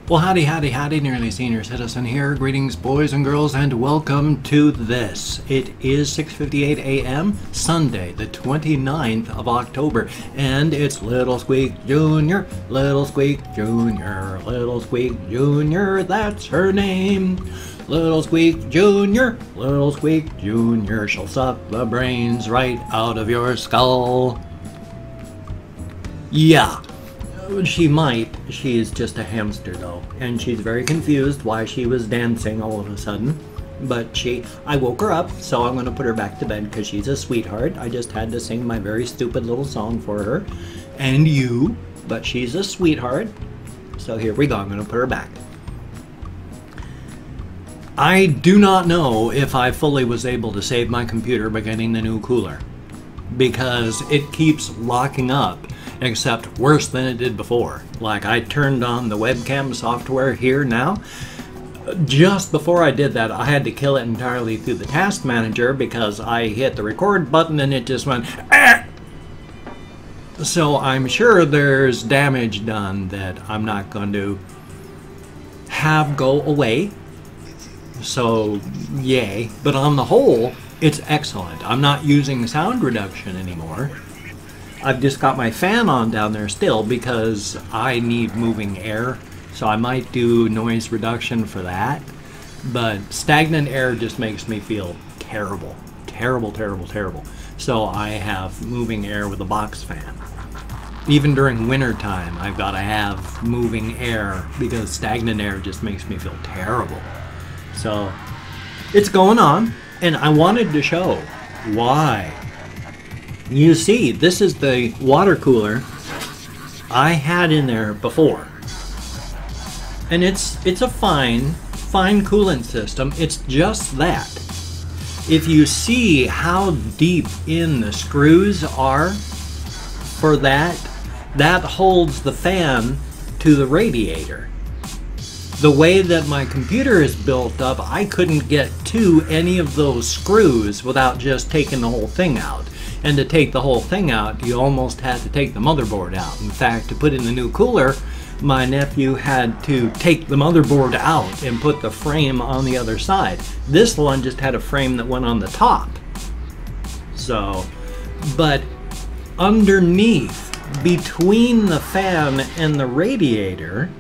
Well, howdy, howdy, howdy, Nearly Senior Citizen here. Greetings, boys and girls, and welcome to this. It is 6:58 a.m., Sunday, the 29th of October, and it's Little Squeak Jr., Little Squeak Jr., Little Squeak Jr., that's her name. Little Squeak Jr., Little Squeak Jr., she'll suck the brains right out of your skull. Yeah. She might. She's just a hamster though, and she's very confused why she was dancing all of a sudden. But I woke her up, so I'm gonna put her back to bed because she's a sweetheart. I just had to sing my very stupid little song for her and you, but she's a sweetheart. So here we go, I'm gonna put her back. I do not know if I fully was able to save my computer by getting the new cooler, because it keeps locking up, except worse than it did before. Like, I turned on the webcam software here now. Just before I did that, I had to kill it entirely through the task manager because I hit the record button and it just went ah! So I'm sure there's damage done that I'm not going to have go away. So yay. But on the whole, it's excellent. I'm not using sound reduction anymore. I've just got my fan on down there still because I need moving air, so I might do noise reduction for that. But stagnant air just makes me feel terrible. Terrible, terrible, terrible. So I have moving air with a box fan. Even during winter time, I've got to have moving air because stagnant air just makes me feel terrible. So it's going on, and I wanted to show why. You see, this is the water cooler I had in there before. And it's a fine coolant system. It's just that. If you see how deep in the screws are for that holds the fan to the radiator. The way that my computer is built up, I couldn't get to any of those screws without just taking the whole thing out. And to take the whole thing out, you almost had to take the motherboard out. In fact, to put in the new cooler, my nephew had to take the motherboard out and put the frame on the other side. This one just had a frame that went on the top. So, but underneath, between the fan and the radiator,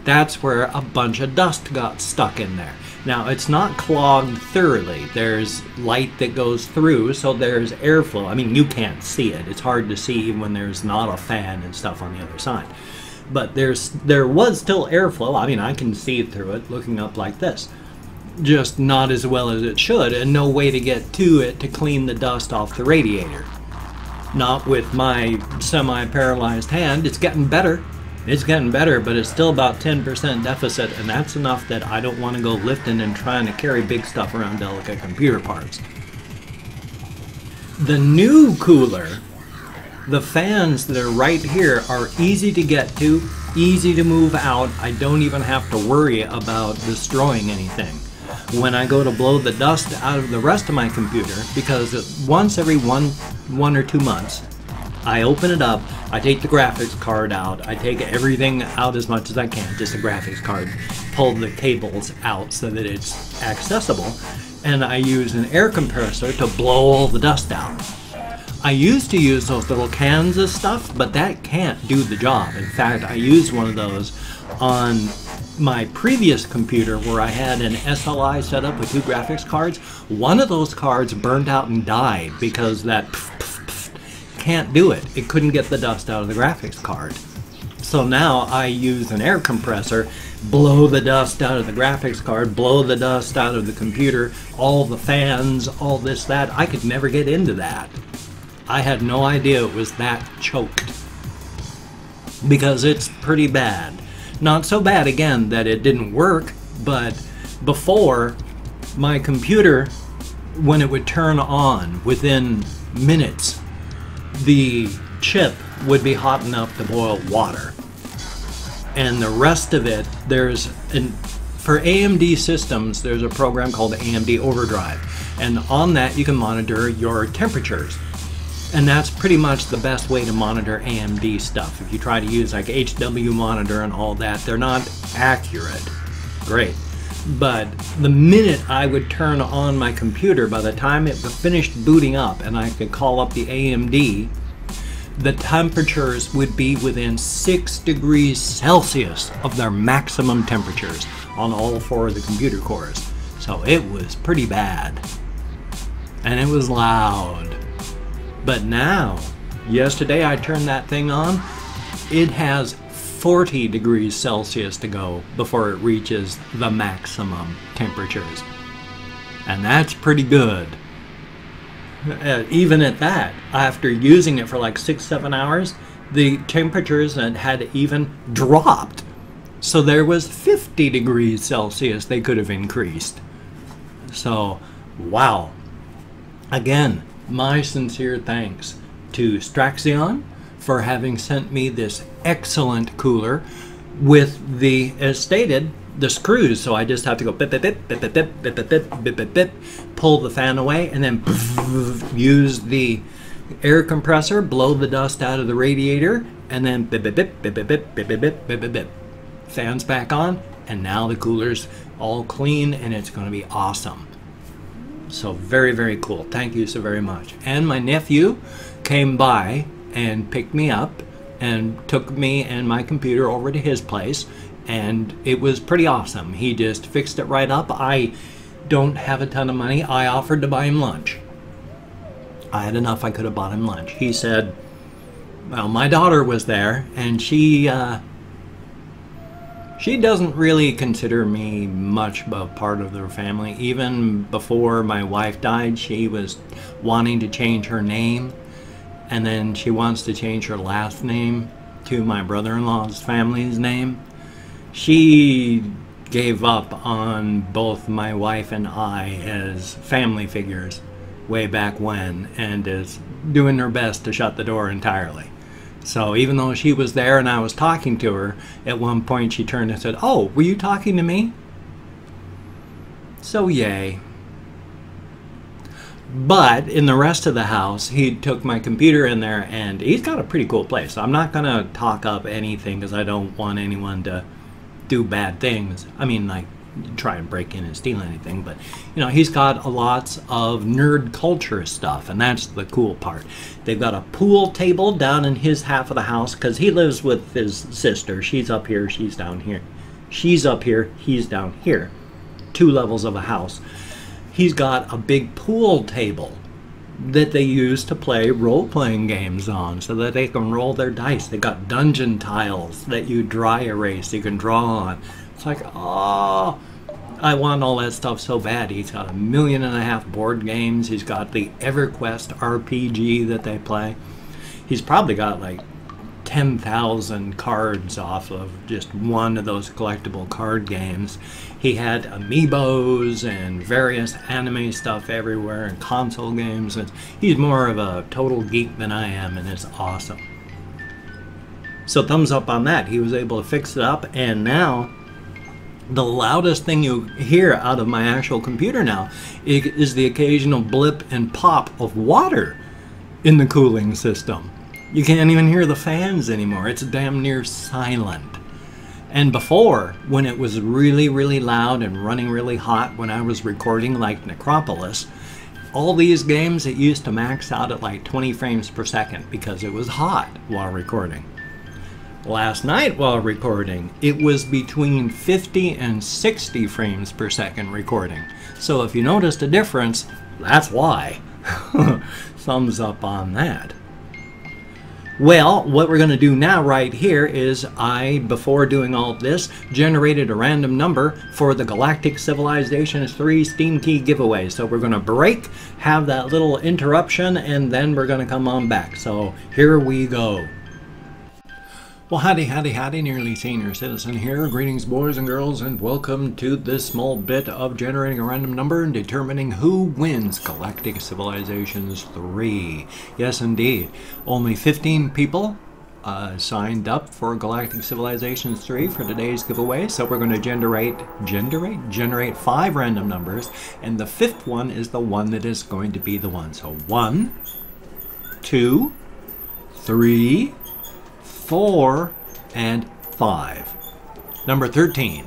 that's where a bunch of dust got stuck in there. Now, it's not clogged thoroughly. There's light that goes through, so there's airflow. I mean, you can't see it. It's hard to see when there's not a fan and stuff on the other side. But there was still airflow. I mean, I can see through it looking up like this. Just not as well as it should, and no way to get to it to clean the dust off the radiator. Not with my semi-paralyzed hand. It's getting better. It's getting better, but it's still about 10% deficit, and that's enough that I don't want to go lifting and trying to carry big stuff around delicate computer parts. The new cooler, the fans that are right here are easy to get to, easy to move out. I don't even have to worry about destroying anything. When I go to blow the dust out of the rest of my computer, because once every one or 2 months, I open it up, I take the graphics card out, I take everything out as much as I can, just the graphics card, pull the cables out so that it's accessible, and I use an air compressor to blow all the dust out. I used to use those little cans of stuff, but that can't do the job. In fact, I used one of those on my previous computer where I had an SLI set up with 2 graphics cards. One of those cards burned out and died because that can't do it. It couldn't get the dust out of the graphics card. So now I use an air compressor, blow the dust out of the graphics card, blow the dust out of the computer, all the fans, all this, that. I could never get into that. I had no idea it was that choked. Because it's pretty bad. Not so bad, again, that it didn't work, but before, my computer, when it would turn on within minutes, the chip would be hot enough to boil water. And the rest of it, for AMD systems, there's a program called AMD Overdrive. And on that, you can monitor your temperatures. And that's pretty much the best way to monitor AMD stuff. If you try to use like HW monitor and all that, they're not accurate. Great. But the minute I would turn on my computer, by the time it finished booting up and I could call up the AMD, the temperatures would be within 6 degrees Celsius of their maximum temperatures on all 4 of the computer cores. So it was pretty bad. And it was loud. But now, yesterday I turned that thing on, it has 40 degrees Celsius to go before it reaches the maximum temperatures. And that's pretty good. Even at that, after using it for like 6-7 hours, the temperatures had even dropped. So there was 50 degrees Celsius they could have increased. So, wow. Again, my sincere thanks to Straxion for having sent me this excellent cooler with the, as stated, the screws. So I just have to go bip, bip, bip, bip, bip, bip, bip, bip, bip, bip, bip, pull the fan away, and then use the air compressor, blow the dust out of the radiator, and then bip, bip, bip, bip, bip, bip, bip, bip, bip, bip, bip, bip. Fans back on, and now the cooler's all clean, and it's going to be awesome. So very, very cool. Thank you so very much. And my nephew came by and picked me up and took me and my computer over to his place, and it was pretty awesome. He just fixed it right up. I don't have a ton of money. I offered to buy him lunch. I had enough I could have bought him lunch. He said, well, my daughter was there, and she doesn't really consider me much of a part of their family. Even before my wife died, she was wanting to change her name, and then she wants to change her last name to my brother-in-law's family's name. She gave up on both my wife and I as family figures way back when, and is doing her best to shut the door entirely. So even though she was there and I was talking to her, at one point she turned and said, "Oh, were you talking to me?" So yay. But in the rest of the house, he took my computer in there, and he's got a pretty cool place. I'm not going to talk up anything because I don't want anyone to do bad things. I mean, like, try and break in and steal anything. But, you know, he's got lots of nerd culture stuff, and that's the cool part. They've got a pool table down in his half of the house because he lives with his sister. She's up here, she's down here. She's up here, he's down here. 2 levels of a house. He's got a big pool table that they use to play role-playing games on so that they can roll their dice. They got dungeon tiles that you dry erase, you can draw on. It's like, oh, I want all that stuff so bad. He's got 1.5 million board games. He's got the EverQuest RPG that they play. He's probably got like 10,000 cards off of just one of those collectible card games. He had amiibos and various anime stuff everywhere and console games. He's more of a total geek than I am, and it's awesome. So thumbs up on that. He was able to fix it up, and now the loudest thing you hear out of my actual computer now is the occasional blip and pop of water in the cooling system. You can't even hear the fans anymore. It's damn near silent. And before, when it was really, really loud and running really hot when I was recording like Necropolis, all these games, it used to max out at like 20 frames per second because it was hot while recording. Last night while recording, it was between 50 and 60 frames per second recording. So if you noticed a difference, that's why. Thumbs up on that. Well, what we're going to do now right here is before doing all of this, generated a random number for the Galactic Civilizations 3 Steam Key giveaway. So we're going to break, have that little interruption, and then we're going to come on back. So here we go. Well, howdy, howdy, howdy, Nearly Senior Citizen here. Greetings, boys and girls, and welcome to this small bit of generating a random number and determining who wins Galactic Civilizations 3. Yes, indeed. Only 15 people signed up for Galactic Civilizations 3 for today's giveaway, so we're going to generate 5 random numbers, and the 5th one is the one that is going to be the one. So 1, 2, 3, 4, and 5. Number 13.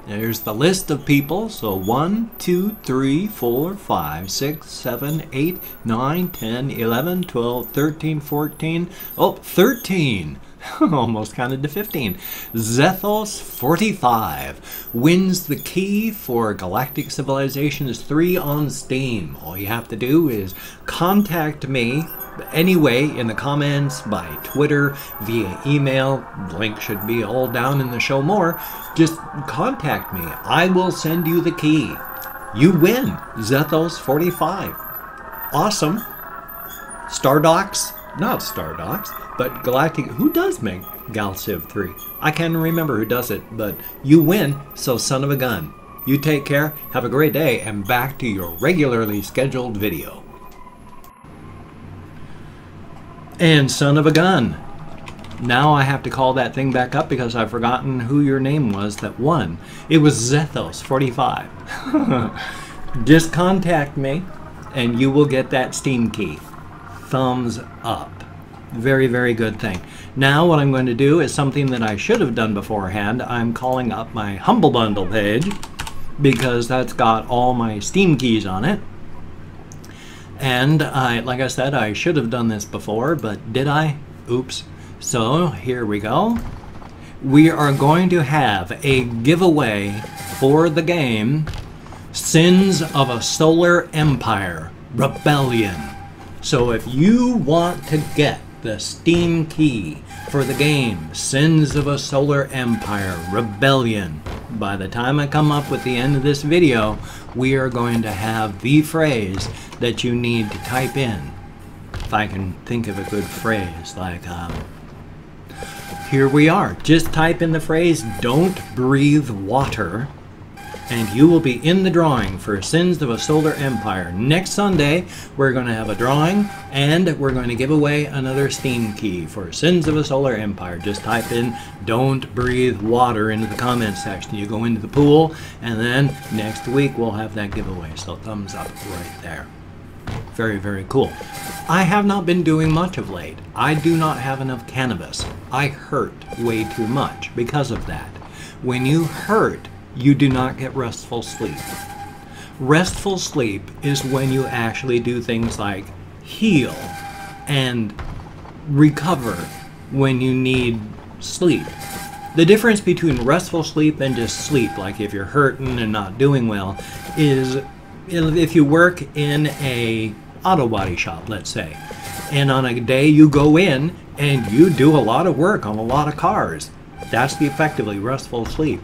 There's the list of people. So 1, 2, 3, 4, 5, 6, 7, 8, 9, 10, 11, 12, 13, 14. Oh, 13. Almost counted to 15. Zethos45 wins the key for Galactic Civilizations 3 on Steam. All you have to do is contact me anyway in the comments, by Twitter, via email. Link should be all down in the show more. Just contact me. I will send you the key. You win. Zethos45. Awesome. Stardox? Not Stardox, but Galactic. Who does make GalCiv 3? I can't remember who does it, but you win, so son of a gun. You take care, have a great day, and back to your regularly scheduled video. And son of a gun. Now I have to call that thing back up because I've forgotten who your name was that won. It was Zethos45. Just contact me and you will get that Steam key. Thumbs up. Very, very good thing. Now what I'm going to do is something that I should have done beforehand. I'm calling up my Humble Bundle page because that's got all my Steam keys on it. And like I said, I should have done this before, but did I? Oops. So here we go. We are going to have a giveaway for the game Sins of a Solar Empire Rebellion. So if you want to get the Steam key for the game Sins of a Solar Empire Rebellion, by the time I come up with the end of this video, we are going to have the phrase that you need to type in. If I can think of a good phrase, like, here we are. Just type in the phrase, "Don't breathe water," and you will be in the drawing for Sins of a Solar Empire. Next Sunday, we're going to have a drawing, and we're going to give away another Steam key for Sins of a Solar Empire. Just type in "Don't breathe water" into the comments section. You go into the pool, and then next week we'll have that giveaway. So thumbs up right there. Very, very cool. I have not been doing much of late. I do not have enough cannabis. I hurt way too much because of that. When you hurt, you do not get restful sleep. Restful sleep is when you actually do things like heal and recover when you need sleep. The difference between restful sleep and just sleep, like if you're hurting and not doing well, is if you work in a auto body shop, let's say, and on a day you go in and you do a lot of work on a lot of cars, that's the effectively restful sleep.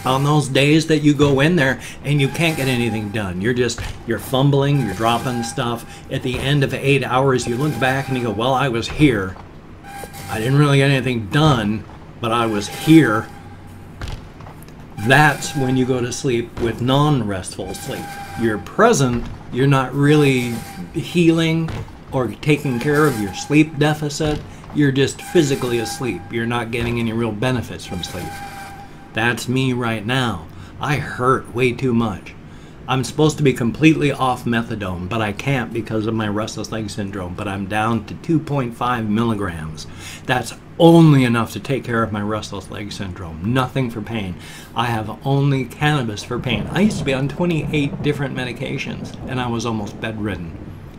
On those days that you go in there and you can't get anything done, you're fumbling, you're dropping stuff, at the end of 8 hours you look back and you go, well, I was here. I didn't really get anything done, but I was here. That's when you go to sleep with non-restful sleep. You're present, you're not really healing or taking care of your sleep deficit, you're just physically asleep. You're not getting any real benefits from sleep. That's me right now. I hurt way too much. I'm supposed to be completely off methadone, but I can't because of my restless leg syndrome, but I'm down to 2.5 milligrams. That's only enough to take care of my restless leg syndrome. Nothing for pain. I have only cannabis for pain. I used to be on 28 different medications, and I was almost bedridden.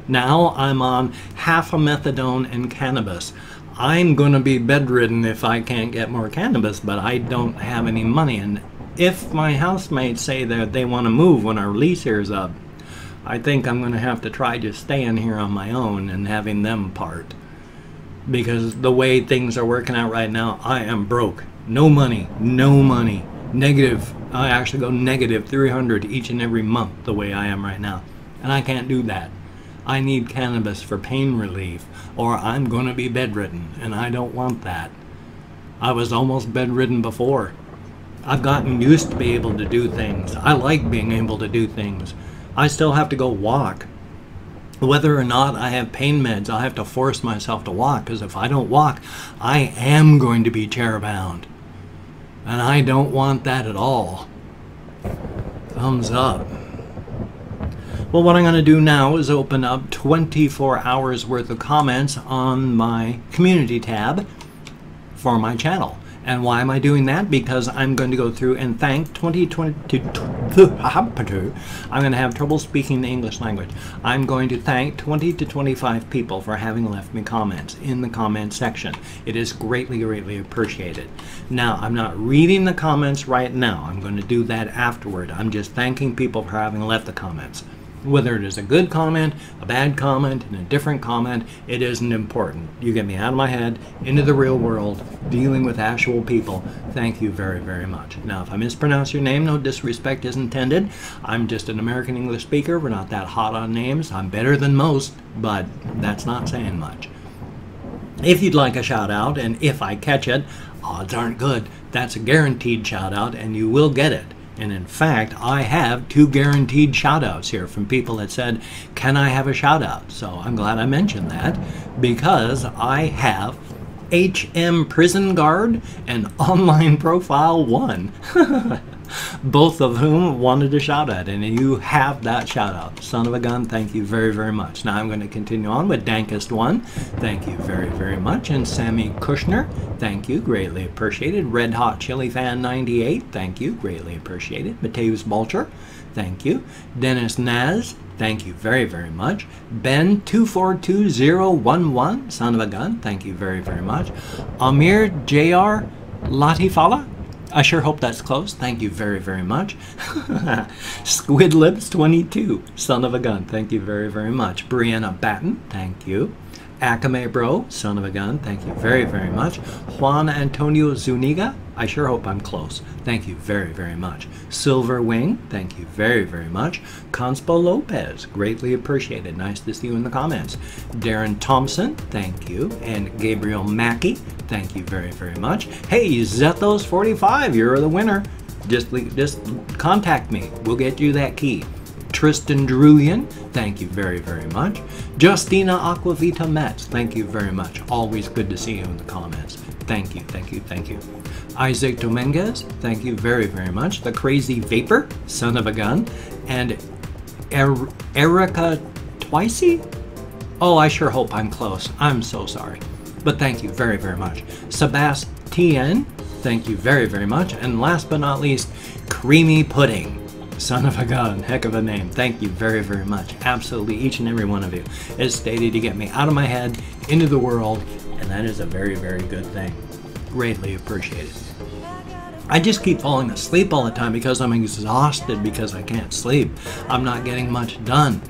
Now I'm on half a methadone and cannabis. I'm going to be bedridden if I can't get more cannabis, but I don't have any money. And if my housemates say that they want to move when our lease here is up, I think I'm going to have to try just staying here on my own and having them part. Because the way things are working out right now, I am broke. No money, no money. Negative. I actually go negative 300 each and every month the way I am right now. And I can't do that. I need cannabis for pain relief, or I'm going to be bedridden, and I don't want that. I was almost bedridden before. I've gotten used to be able to do things. I like being able to do things. I still have to go walk. Whether or not I have pain meds, I'll have to force myself to walk, because if I don't walk, I am going to be chair-bound. And I don't want that at all. Thumbs up. Well, what I'm going to do now is open up 24 hours worth of comments on my community tab for my channel. And why am I doing that? Because I'm going to go through and thank I'm going to have trouble speaking the English language. I'm going to thank 20 to 25 people for having left me comments in the comment section. It is greatly, greatly appreciated. Now, I'm not reading the comments right now. I'm going to do that afterward. I'm just thanking people for having left the comments. Whether it is a good comment, a bad comment, and a different comment, it isn't important. You get me out of my head, into the real world, dealing with actual people. Thank you very, very much. Now, if I mispronounce your name, no disrespect is intended. I'm just an American English speaker. We're not that hot on names. I'm better than most, but that's not saying much. If you'd like a shout out, and if I catch it, odds aren't good. That's a guaranteed shout out, and you will get it. And in fact, I have 2 guaranteed shout-outs here from people that said, can I have a shout-out? So I'm glad I mentioned that, because I have HM Prison Guard and Online Profile 1, both of whom wanted a shout-out, and you have that shout-out. Son of a gun, thank you very, very much. Now I'm going to continue on with Dankest One. Thank you very, very much. And Sammy Kushner, thank you, greatly appreciated. Red Hot Chili Fan 98, thank you, greatly appreciated. Mateus Bulcher, thank you. Dennis Naz, thank you very, very much. Ben 242011, son of a gun, thank you very, very much. Amir JR Latifala, I sure hope that's close. Thank you very, very much. Squid Lips 22, son of a gun, thank you very, very much. Brianna Batten, thank you. Akame Bro, son of a gun, thank you very, very much. Juan Antonio Zuniga, I sure hope I'm close. Thank you very, very much. Silver Wing, thank you very, very much. Conspo Lopez, greatly appreciated. Nice to see you in the comments. Darren Thompson, thank you. And Gabriel Mackey, thank you very, very much. Hey, Zethos45, you're the winner. Just contact me. We'll get you that key. Tristan Drulian, thank you very, very much. Justina Aquavita Metz, thank you very much. Always good to see you in the comments. Thank you, thank you, thank you. Isaac Dominguez, thank you very, very much. The Crazy Vapor, son of a gun. And Erica Twicey? Oh, I sure hope I'm close. I'm so sorry. But thank you very, very much. Sebastian, thank you very, very much. And last but not least, Creamy Pudding. Son of a gun, heck of a name. Thank you very, very much. Absolutely, each and every one of you is stated to get me out of my head, into the world, and that is a very, very good thing. Greatly appreciated. I just keep falling asleep all the time because I'm exhausted because I can't sleep. I'm not getting much done.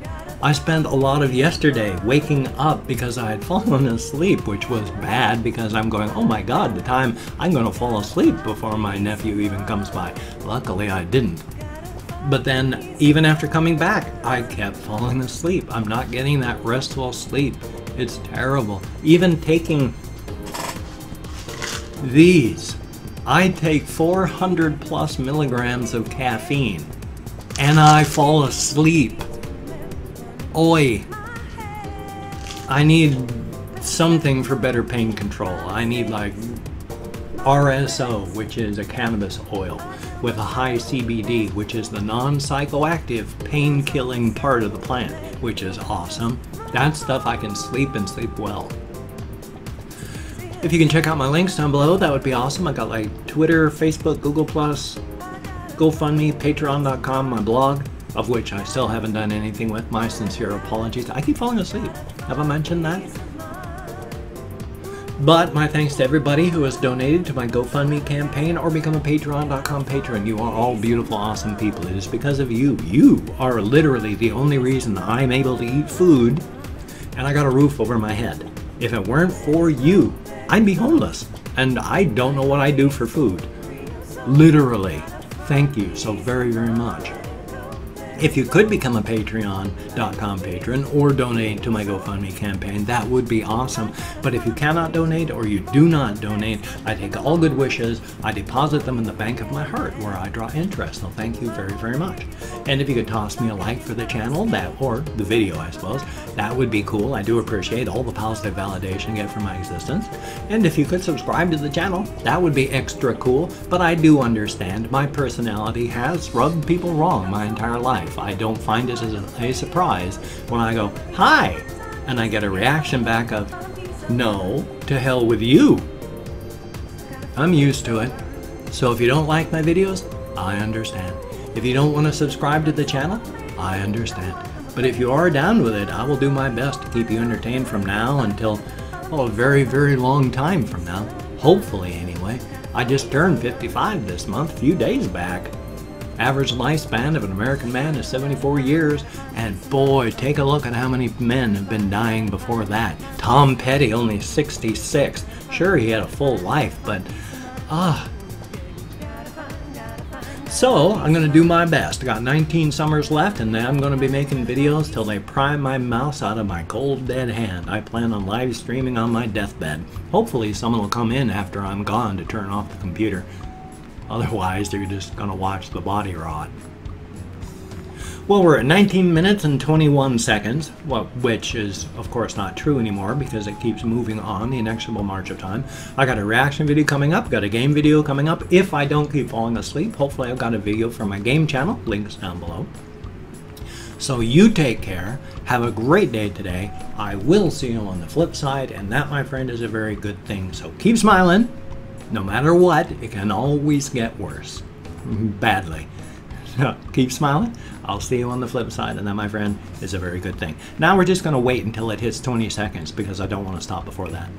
I spent a lot of yesterday waking up because I had fallen asleep, which was bad because I'm going, oh my God, the time I'm going to fall asleep before my nephew even comes by. Luckily, I didn't. But then, even after coming back, I kept falling asleep. I'm not getting that restful sleep. It's terrible. Even taking these, I take 400 plus milligrams of caffeine, and I fall asleep. Oi. I need something for better pain control. I need like RSO, which is a cannabis oil, with a high CBD, which is the non-psychoactive pain-killing part of the plant, which is awesome. That stuff I can sleep and sleep well. If you can check out my links down below, that would be awesome. I got like Twitter, Facebook, Google+, GoFundMe, Patreon.com, my blog, of which I still haven't done anything with. My sincere apologies. I keep falling asleep. Have I mentioned that? But my thanks to everybody who has donated to my GoFundMe campaign or become a Patreon.com patron. You are all beautiful, awesome people. It is because of you. You are literally the only reason I'm able to eat food and I got a roof over my head. If it weren't for you, I'd be homeless. And I don't know what I do for food. Literally. Thank you so very, very much. If you could become a Patreon.com patron or donate to my GoFundMe campaign, that would be awesome. But if you cannot donate or you do not donate, I take all good wishes, I deposit them in the bank of my heart where I draw interest. So thank you very, very much. And if you could toss me a like for the channel, or the video, I suppose, that would be cool. I do appreciate all the positive validation I get from my existence. And if you could subscribe to the channel, that would be extra cool. But I do understand my personality has rubbed people wrong my entire life. if I don't find it as a surprise when I go, hi, and I get a reaction back of, no, to hell with you. I'm used to it. So if you don't like my videos, I understand. If you don't want to subscribe to the channel, I understand. But if you are down with it, I will do my best to keep you entertained from now until, well, a very, very long time from now. Hopefully, anyway. I just turned 55 this month, a few days back. Average lifespan of an American man is 74 years, and boy, take a look at how many men have been dying before that. Tom Petty, only 66. Sure, he had a full life, but, So, I'm going to do my best. I got 19 summers left, and then I'm going to be making videos till they pry my mouse out of my cold dead hand. I plan on live streaming on my deathbed. Hopefully someone will come in after I'm gone to turn off the computer. Otherwise, they're just going to watch the body rot. Well, we're at 19 minutes and 21 seconds, well, which is, of course, not true anymore because it keeps moving on the inexorable march of time. I got a reaction video coming up, got a game video coming up. If I don't keep falling asleep, hopefully I've got a video from my game channel, links down below. So you take care, have a great day today. I will see you on the flip side, and that, my friend, is a very good thing. So keep smiling. No matter what, it can always get worse. Badly. Keep smiling. I'll see you on the flip side, and that, my friend, is a very good thing. Now we're just going to wait until it hits 20 seconds because I don't want to stop before that.